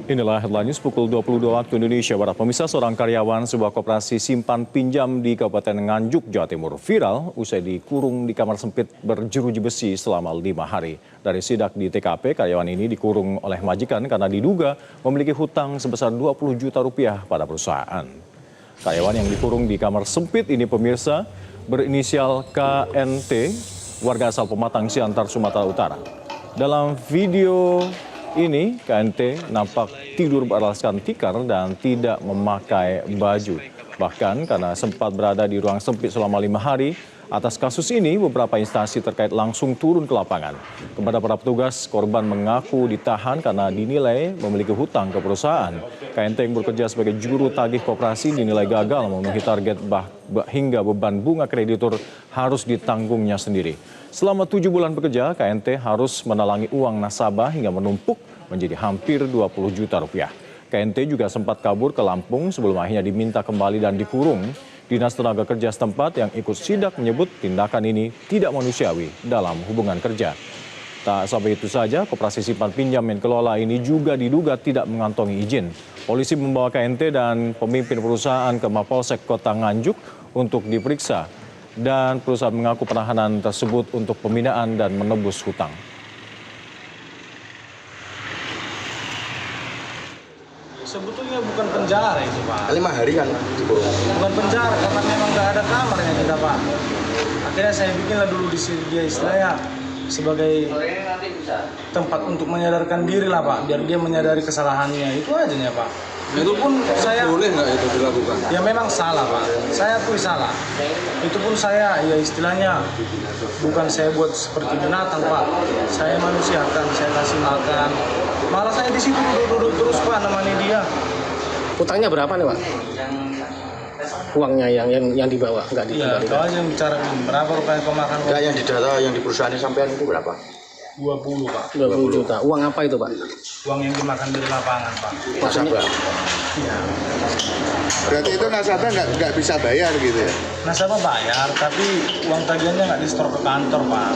Inilah headline news pukul 22 waktu Indonesia Barat. Pemirsa, seorang karyawan sebuah koperasi simpan pinjam di Kabupaten Nganjuk, Jawa Timur viral usai dikurung di kamar sempit berjeruji besi selama 5 hari. Dari sidak di TKP, karyawan ini dikurung oleh majikan karena diduga memiliki hutang sebesar 20 juta rupiah pada perusahaan. Karyawan yang dikurung di kamar sempit ini, pemirsa, berinisial KNT, warga asal Pematang Siantar, Sumatera Utara. Dalam video ini, KNT nampak tidur beralaskan tikar dan tidak memakai baju. Bahkan karena sempat berada di ruang sempit selama 5 hari, atas kasus ini beberapa instansi terkait langsung turun ke lapangan. Kepada para petugas, korban mengaku ditahan karena dinilai memiliki hutang ke perusahaan. KNT yang bekerja sebagai juru tagih koperasi dinilai gagal memenuhi target hingga beban bunga kreditur harus ditanggungnya sendiri. Selama 7 bulan bekerja, KNT harus menalangi uang nasabah hingga menumpuk menjadi hampir 20 juta rupiah. KNT juga sempat kabur ke Lampung sebelum akhirnya diminta kembali dan dikurung. Dinas Tenaga Kerja setempat yang ikut sidak menyebut tindakan ini tidak manusiawi dalam hubungan kerja. Tak sampai itu saja, koperasi simpan pinjam yang kelola ini juga diduga tidak mengantongi izin. Polisi membawa KNT dan pemimpin perusahaan ke Mapolsek Kota Nganjuk untuk diperiksa. Dan perusahaan mengaku penahanan tersebut untuk pembinaan dan menebus hutang. Sebetulnya bukan penjara itu, Pak. 5 hari kan Bukan penjara karena memang nggak ada kamarnya kita, Pak. Akhirnya saya bikinlah dulu di sini dia istilahnya sebagai tempat untuk menyadarkan diri lah, Pak. Biar dia menyadari kesalahannya, itu aja ya, Pak. Itu pun saya boleh nggak itu dilakukan? ya memang salah, Pak. Saya akui salah. Itu pun saya ya istilahnya bukan saya buat seperti binatang, Pak. Saya manusiakan, saya kasih makan. Malah saya di situ duduk terus, Pak, nemani dia. Utangnya berapa nih, Pak? Uangnya yang dibawa nggak Iya, kau aja yang bicara berapa rupiah kau makan? Enggak, yang di data yang di perusahaan sampean itu berapa? 20, Pak. 20 juta. Uang apa itu, Pak? Uang yang dimakan dari lapangan, Pak. Nasabah. Iya. Berarti itu nasabah nggak bisa bayar gitu ya? Nasabah bayar, tapi uang tagihannya nggak di-store ke kantor, Pak.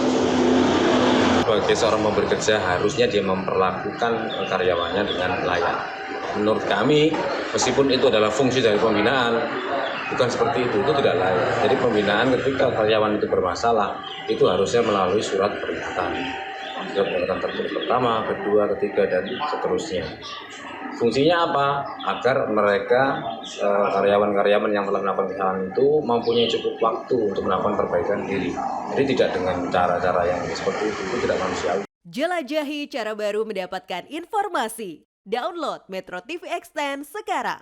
Sebagai seorang pemberi kerja harusnya dia memperlakukan karyawannya dengan layak. Menurut kami, meskipun itu adalah fungsi dari pembinaan, bukan seperti itu tidak layak. Jadi pembinaan ketika karyawan itu bermasalah, itu harusnya melalui surat peringatan. Surat peringatan tertulis pertama, kedua, ketiga, dan seterusnya. Fungsinya apa? Agar mereka, karyawan-karyawan yang telah melakukan kesalahan itu mempunyai cukup waktu untuk melakukan perbaikan diri. Jadi tidak dengan cara-cara yang seperti itu tidak manusiawi. Jelajahi cara baru mendapatkan informasi. Download Metro TV Extend sekarang.